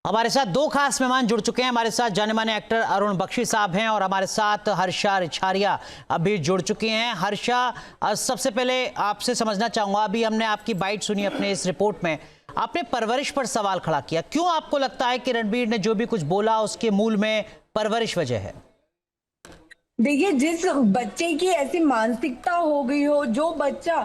हमारे साथ दो खास मेहमान जुड़ चुके हैं। हमारे साथ जाने माने एक्टर अरुण बख्शी साहब हैं और हमारे साथ हर्षा रिछारिया अभी जुड़ चुकी हैं। हर्षा, सबसे पहले आपसे समझना चाहूंगा, अभी हमने आपकी बाइट सुनी अपने इस रिपोर्ट में, आपने परवरिश पर सवाल खड़ा किया। क्यों आपको लगता है कि रणबीर ने जो भी कुछ बोला उसके मूल में परवरिश वजह है? देखिए, जिस बच्चे की ऐसी मानसिकता हो गई हो, जो बच्चा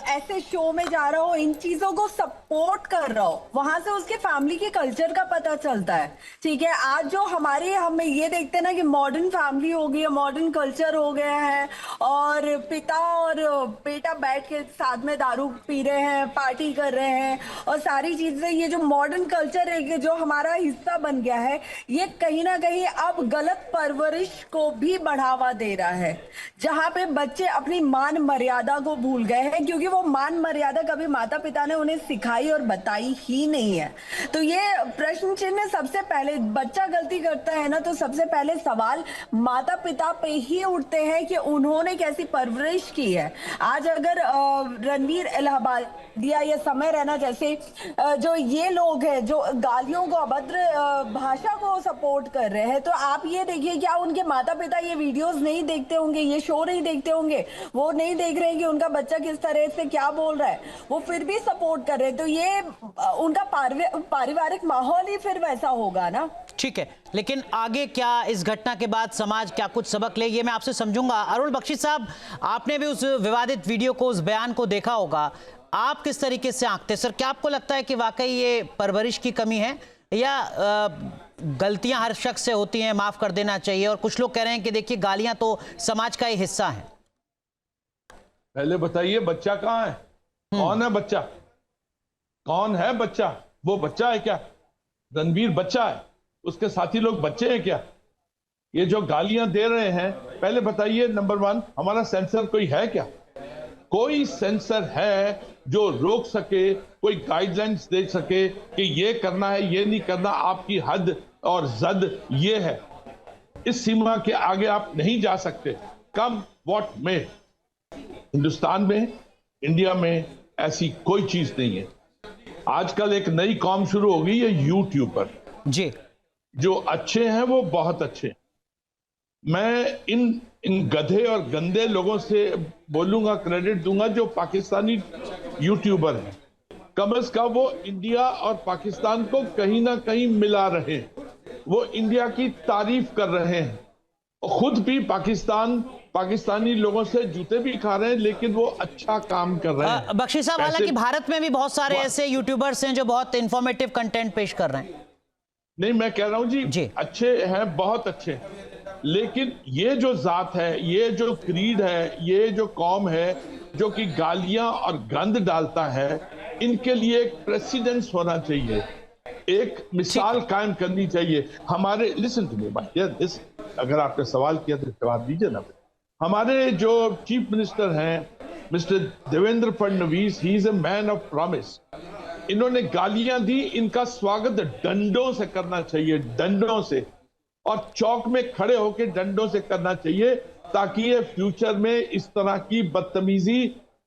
ऐसे शो में जा रहा हो, इन चीजों को सपोर्ट कर रहा हो, वहां से उसके फैमिली के कल्चर का पता चलता है। ठीक है, आज जो हम ये देखते हैं ना कि मॉडर्न फैमिली हो गई है, मॉडर्न कल्चर हो गया है और पिता और बेटा बैठ के साथ में दारू पी रहे हैं, पार्टी कर रहे हैं और सारी चीजें, ये जो मॉडर्न कल्चर है जो हमारा हिस्सा बन गया है, ये कहीं ना कहीं अब गलत परवरिश को भी बढ़ावा दे रहा है, जहां पे बच्चे अपनी मान मर्यादा को भूल गए हैं, क्योंकि वो मान मर्यादा कभी माता पिता ने उन्हें सिखाई और बताई ही नहीं है। तो ये प्रश्न चिन्ह सबसे पहले, बच्चा गलती करता है ना, तो सबसे पहले सवाल माता पिता पे ही उठते हैं कि उन्होंने कैसी परवरिश की है। आज अगर रणवीर इलाहाबादिया या समय रैना जैसे जो ये लोग हैं जो गालियों को, अभद्र भाषा को सपोर्ट कर रहे हैं, तो आप ये देखिए, क्या उनके माता पिता ये वीडियोस नहीं देखते होंगे, ये शो नहीं देखते होंगे? वो नहीं देख रहे हैं कि उनका बच्चा किस तरह से क्या बोल रहा है, वो फिर भी सपोर्ट कर रहे हैं। तो ये उनका पारिवारिक माहौल ही फिर वैसा होगा ना। ठीक है, लेकिन आगे क्या, इस घटना के बाद समाज क्या कुछ सबक ले, ये मैं आपसे समझूंगा। अरुण बख्शी साहब, आपने भी उस विवादित वीडियो को, उस बयान को देखा होगा, आप किस तरीके से आंकते? सर, क्या आपको लगता है कि वाकई ये परवरिश की कमी है या गलतियां हर शख्स से होती हैं, माफ कर देना चाहिए? और कुछ लोग कह रहे हैं कि देखिए, गालियां तो समाज का ही हिस्सा है। पहले बताइए, बच्चा कहाँ है? कौन है बच्चा? कौन है बच्चा? वो बच्चा है क्या? रणबीर बच्चा है? उसके साथी लोग बच्चे हैं क्या? ये जो गालियां दे रहे हैं, पहले बताइए, नंबर वन, हमारा सेंसर कोई है क्या? कोई सेंसर है जो रोक सके, कोई गाइडलाइंस दे सके कि ये करना है, ये नहीं करना, आपकी हद और जद ये है, इस सीमा के आगे आप नहीं जा सकते, कम व्हाट में। हिंदुस्तान में, इंडिया में ऐसी कोई चीज नहीं है। आजकल एक नई कॉम शुरू हो गई है, यूट्यूबर जी। जो अच्छे हैं वो बहुत अच्छे हैं। मैं इन गधे और गंदे लोगों से बोलूंगा, क्रेडिट दूंगा, जो पाकिस्तानी यूट्यूबर हैं। कम से कम वो इंडिया और पाकिस्तान को कहीं ना कहीं मिला रहे हैं, वो इंडिया की तारीफ कर रहे हैं, और खुद भी पाकिस्तानी लोगों से जूते भी खा रहे हैं, लेकिन वो अच्छा काम कर रहे हैं। बख्शी साहब, हालांकि भारत में भी बहुत सारे ऐसे यूट्यूबर्स हैं जो बहुत इंफॉर्मेटिव कंटेंट पेश कर रहे हैं। नहीं, मैं कह रहा हूं जी, अच्छे हैं, बहुत अच्छे, लेकिन ये जो जात है, ये जो क्रीड है, ये जो कौम है जो कि गालियां और गंद डालता है, इनके लिए एक प्रेसिडेंस होना चाहिए, एक मिसाल कायम करनी चाहिए। हमारे, लिसन टू मी भाई, अगर आपने सवाल किया तो जवाब दीजिए ना। हमारे जो चीफ मिनिस्टर हैं, mister Devendra Fadnavis, he is a man of promise. इन्होंने गालियां दी, इनका स्वागत डंडों से करना चाहिए, डंडों से, और चौक में खड़े होकर डंडों से करना चाहिए, ताकि ये फ्यूचर में इस तरह की बदतमीजी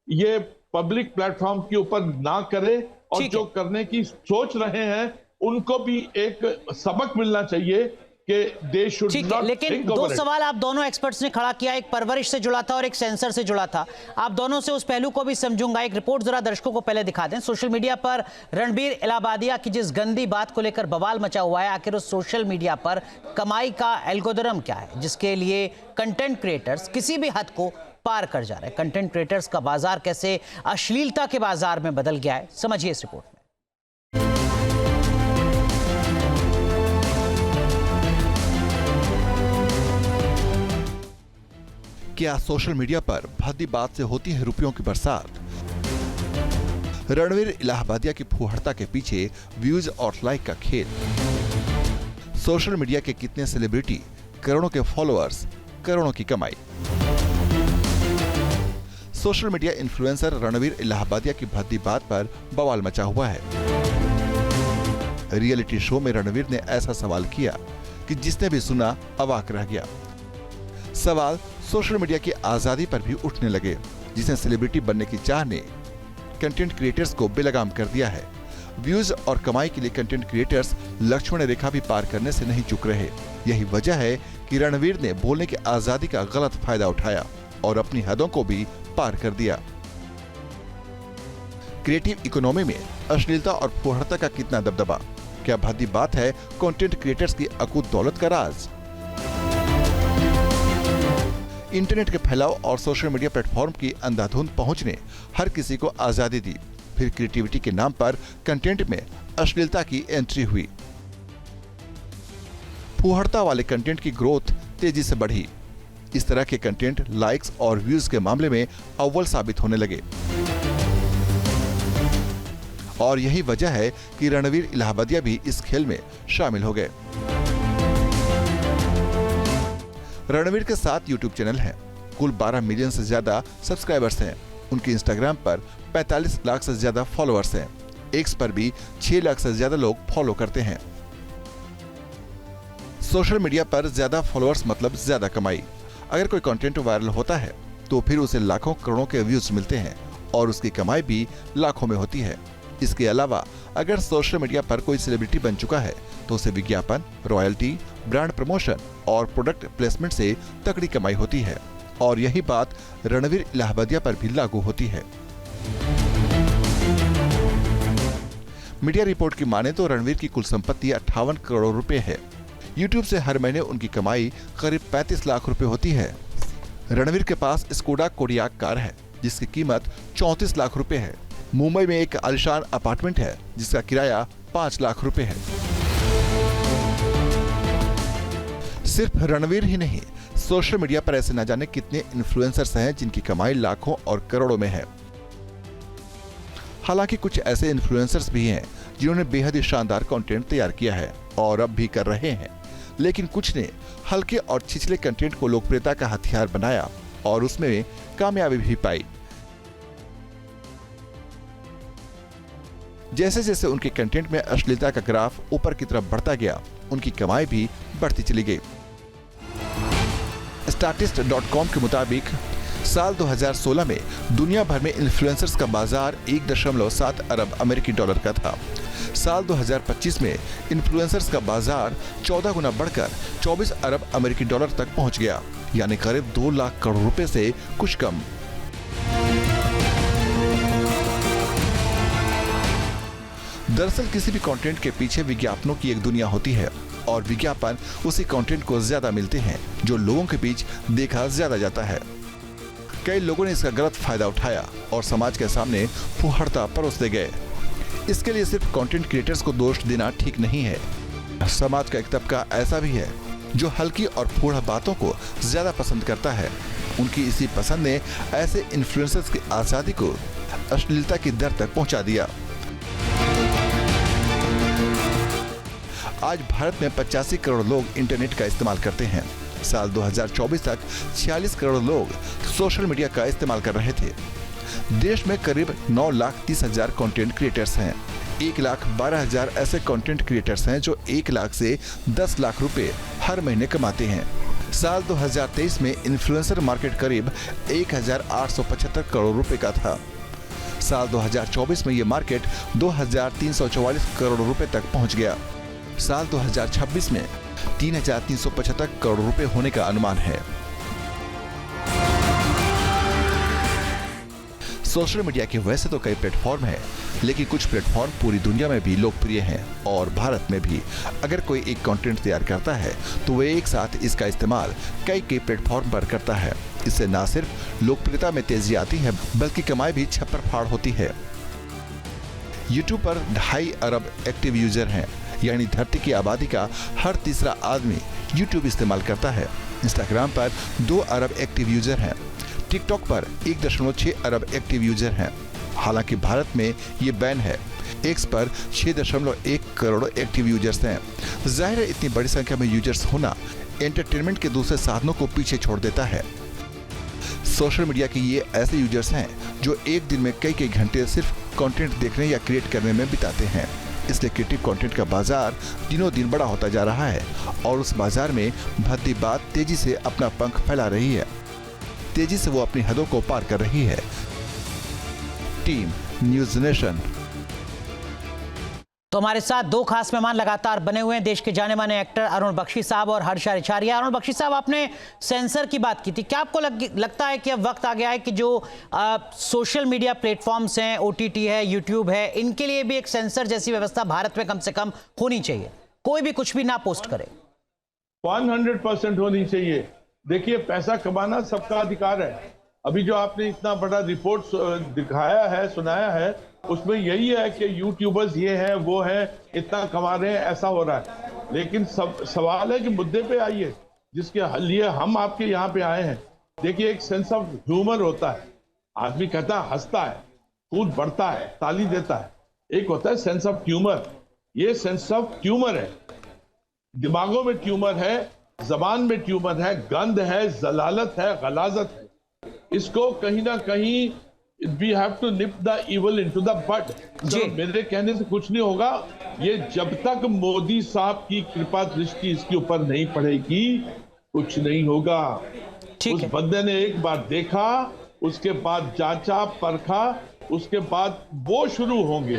ये पब्लिक प्लेटफॉर्म के ऊपर ना करे, और जो करने की सोच रहे हैं उनको भी एक सबक मिलना चाहिए कि दे शुड नॉट। लेकिन दो सवाल आप दोनों एक्सपर्ट्स ने खड़ा किया, एक परवरिश से जुड़ा था और एक सेंसर से जुड़ा था। आप दोनों से उस पहलू को भी समझूंगा। एक रिपोर्ट जरा दर्शकों को पहले दिखा दें। सोशल मीडिया पर रणबीर इलाहाबादिया की जिस गंदी बात को लेकर बवाल मचा हुआ है, आखिर उस सोशल मीडिया पर कमाई का एल्गोरिथम क्या है जिसके लिए कंटेंट क्रिएटर्स किसी भी हद को पार कर जा रहे हैं? कंटेंट क्रिएटर्स का बाजार कैसे अश्लीलता के बाजार में बदल गया है, समझिए इस रिपोर्ट में। क्या सोशल मीडिया पर भद्दी बात से होती है रुपयों की बरसात? रणवीर इलाहाबादिया की फूहड़ता के पीछे व्यूज और लाइक का खेल। सोशल मीडिया के कितने सेलिब्रिटी, करोड़ों के फॉलोअर्स, करोड़ों की कमाई। Social media influencer Ranveer Allahbadia की भद्दी बात पर बवाल मचा हुआ है। रियलिटी शो में रणवीर ने ऐसा सवाल किया कि जिसने भी सुना अवाक रह गया। सवाल सोशल मीडिया की आजादी पर भी उठने लगे, जिसने सेलिब्रिटी बनने की चाह ने कंटेंट क्रिएटर्स को बेलगाम कर दिया है। व्यूज और कमाई के लिए कंटेंट क्रिएटर्स लक्ष्मण रेखा भी पार करने से नहीं चूक रहे। यही वजह है कि रणवीर ने बोलने की आजादी का गलत फायदा उठाया और अपनी हदों को भी पार कर दिया। क्रिएटिव इकोनॉमी में अश्लीलता और फुहड़ता का कितना दबदबा, क्या भद्दी बात है कंटेंट क्रिएटर्स की अकूत दौलत का राज? इंटरनेट के फैलाव और सोशल मीडिया प्लेटफॉर्म की अंधाधुंध पहुंच ने हर किसी को आजादी दी। फिर क्रिएटिविटी के नाम पर कंटेंट में अश्लीलता की एंट्री हुई। फुहड़ता वाले कंटेंट की ग्रोथ तेजी से बढ़ी। इस तरह के कंटेंट लाइक्स और व्यूज के मामले में अव्वल साबित होने लगे और यही वजह है कि रणवीर इलाहाबादिया भी इस खेल में शामिल हो गए। रणवीर के 7 यूट्यूब चैनल हैं, कुल 12 मिलियन से ज्यादा सब्सक्राइबर्स हैं। उनके इंस्टाग्राम पर 45 लाख से ज्यादा फॉलोअर्स हैं। एक्स पर भी 6 लाख से ज्यादा लोग फॉलो करते हैं। सोशल मीडिया पर ज्यादा फॉलोअर्स मतलब ज्यादा कमाई। अगर कोई कंटेंट वायरल होता है तो फिर उसे लाखों करोड़ों के व्यूज मिलते हैं और उसकी कमाई भी लाखों में होती है। इसके अलावा अगर सोशल मीडिया पर कोई सेलिब्रिटी बन चुका है तो उसे विज्ञापन, रॉयल्टी, ब्रांड प्रमोशन और प्रोडक्ट प्लेसमेंट से तगड़ी कमाई होती है और यही बात रणवीर इलाहाबादिया पर भी लागू होती है। मीडिया रिपोर्ट की माने तो रणवीर की कुल संपत्ति 58 करोड़ रुपए है। यूट्यूब से हर महीने उनकी कमाई करीब 35 लाख रुपए होती है। रणवीर के पास स्कोडा कोडियाक कार है जिसकी कीमत 34 लाख रुपए है। मुंबई में एक आलीशान अपार्टमेंट है जिसका किराया 5 लाख रुपए है। सिर्फ रणवीर ही नहीं, सोशल मीडिया पर ऐसे न जाने कितने इन्फ्लुएंसर्स हैं जिनकी कमाई लाखों और करोड़ों में है। हालांकि कुछ ऐसे इन्फ्लुएंसर्स भी हैं जिन्होंने बेहद ही शानदार कंटेंट तैयार किया है और अब भी कर रहे हैं, लेकिन कुछ ने हल्के और छिछले कंटेंट को लोकप्रियता का हथियार बनाया और उसमें कामयाबी भी पाई। जैसे जैसे उनके कंटेंट में अश्लीलता का ग्राफ ऊपर की तरफ बढ़ता गया, उनकी कमाई भी बढ़ती चली गई। Statist.com के मुताबिक साल 2016 में दुनिया भर में इन्फ्लुएंसर्स का बाजार 1.7 अरब अमेरिकी डॉलर का था। साल 2025 में इन्फ्लुएंसर्स का बाजार 14 गुना बढ़कर 24 अरब अमेरिकी डॉलर तक पहुंच गया, यानी करीब 2 लाख करोड़ रुपए से कुछ कम। दरअसल किसी भी कंटेंट के पीछे विज्ञापनों की एक दुनिया होती है और विज्ञापन उसी कंटेंट को ज्यादा मिलते हैं जो लोगों के बीच देखा ज्यादा जाता है। कई लोगों ने इसका गलत फायदा उठाया और समाज के सामने फुहड़ता परोसते गए। इसके लिए सिर्फ कंटेंट क्रिएटर्स को दोष देना ठीक नहीं है। समाज का एक तबका ऐसा भी है जो हल्की और फूहड़ बातों को ज्यादा पसंद करता है। उनकी इसी पसंद ने ऐसे इन्फ्लुएंसर्स की आजादी को अश्लीलता की दर तक पहुंचा दिया। आज भारत में 85 करोड़ लोग इंटरनेट का इस्तेमाल करते हैं। साल 2024 तक 46 करोड़ लोग सोशल मीडिया का इस्तेमाल कर रहे थे। देश में करीब 9,30,000 कंटेंट क्रिएटर्स हैं। 1,12,000 ऐसे कंटेंट क्रिएटर्स हैं जो 1 लाख से 10 लाख रुपए हर महीने कमाते हैं। साल 2023 में इन्फ्लुएंसर मार्केट करीब 1,875 करोड़ रुपए का था। साल 2024 में ये मार्केट 2,344 करोड़ रुपए तक पहुंच गया। साल 2026 में 3,375 करोड़ रुपए होने का अनुमान है। सोशल मीडिया के वैसे तो कई प्लेटफॉर्म हैं, लेकिन कुछ प्लेटफॉर्म पूरी दुनिया में भी लोकप्रिय हैं और भारत में भी। अगर कोई एक कंटेंट तैयार करता है तो वह एक साथ इसका इस्तेमाल कई प्लेटफॉर्म पर करता है। इससे न सिर्फ लोकप्रियता में तेजी आती है बल्कि कमाई भी छप्पर फाड़ होती है। YouTube पर 2.5 अरब एक्टिव यूजर हैं, यानी धरती की आबादी का हर तीसरा आदमी YouTube इस्तेमाल करता है। इंस्टाग्राम पर 2 अरब एक्टिव यूजर हैं। टिकटॉक पर 1.6 अरब एक्टिव यूजर हैं। हालांकि भारत में ये बैन है। एक्स पर 6.1 करोड़ एक्टिव यूजर्स हैं। जाहिर है इतनी बड़ी संख्या में यूजर्स होना एंटरटेनमेंट के दूसरे साधनों को पीछे छोड़ देता है। सोशल मीडिया के ये ऐसे यूजर्स हैं जो एक दिन में कई घंटे सिर्फ कंटेंट देखने या क्रिएट करने में बिताते हैं। इसलिए क्रिएटिव कंटेंट का बाजार दिनों दिन बड़ा होता जा रहा है और उस बाजार में भद्दी बात तेजी से अपना पंख फैला रही है। तेजी से वो अपनी हदों को पार कर रही है। Team news nation. तो हमारे साथ दो खास मेहमान लगातार बने हुए हैं, देश के जाने माने एक्टर अरुण बख्शी साहब और हर्ष आचार्य। अरुण बख्शी साहब, आपने सेंसर की बात की थी, क्या आपको लगता है कि अब वक्त आ गया है कि जो सोशल मीडिया प्लेटफॉर्म्स हैं, OTT है, यूट्यूब है, इनके लिए भी एक सेंसर जैसी व्यवस्था भारत में कम से कम होनी चाहिए, कोई भी कुछ भी ना पोस्ट करे? 100% होनी चाहिए। देखिए, पैसा कमाना सबका अधिकार है। अभी जो आपने इतना बड़ा रिपोर्ट दिखाया है, सुनाया है, उसमें यही है कि यूट्यूबर्स ये हैं, वो हैं, इतना कमा रहे हैं, ऐसा हो रहा है। लेकिन सवाल है कि मुद्दे पे आइए, जिसके लिए हम आपके यहाँ पे आए हैं। देखिए, एक सेंस ऑफ ह्यूमर होता है। आदमी कहता है, हंसता है, कूद बढ़ता है, ताली देता है। एक होता है सेंस ऑफ ट्यूमर। ये सेंस ऑफ ट्यूमर है, दिमागों में ट्यूमर है, जबान में ट्यूमर है, गंध है, जलालत है, गलाजत है। इसको कहीं ना कहीं we have to nip the evil into the bud। मेरे कहने से कुछ नहीं होगा। ये जब तक मोदी साहब की कृपा दृष्टि इसके ऊपर नहीं पड़ेगी, कुछ नहीं होगा। उस बंदे ने एक बार देखा, उसके बाद जांचा, परखा, उसके बाद वो शुरू होंगे।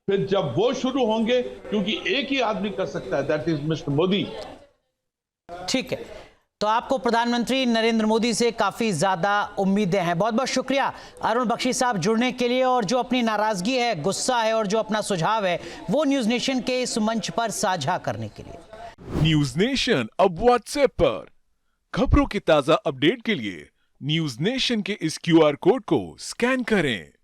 फिर जब वो शुरू होंगे, क्योंकि एक ही आदमी कर सकता है, दैट इज मिस्टर मोदी। ठीक है, तो आपको प्रधानमंत्री नरेंद्र मोदी से काफी ज्यादा उम्मीदें हैं। बहुत बहुत शुक्रिया अरुण बख्शी साहब जुड़ने के लिए, और जो अपनी नाराजगी है, गुस्सा है और जो अपना सुझाव है वो न्यूज नेशन के इस मंच पर साझा करने के लिए। न्यूज नेशन अब व्हाट्सएप पर खबरों की ताजा अपडेट के लिए न्यूज नेशन के इस QR कोड को स्कैन करें।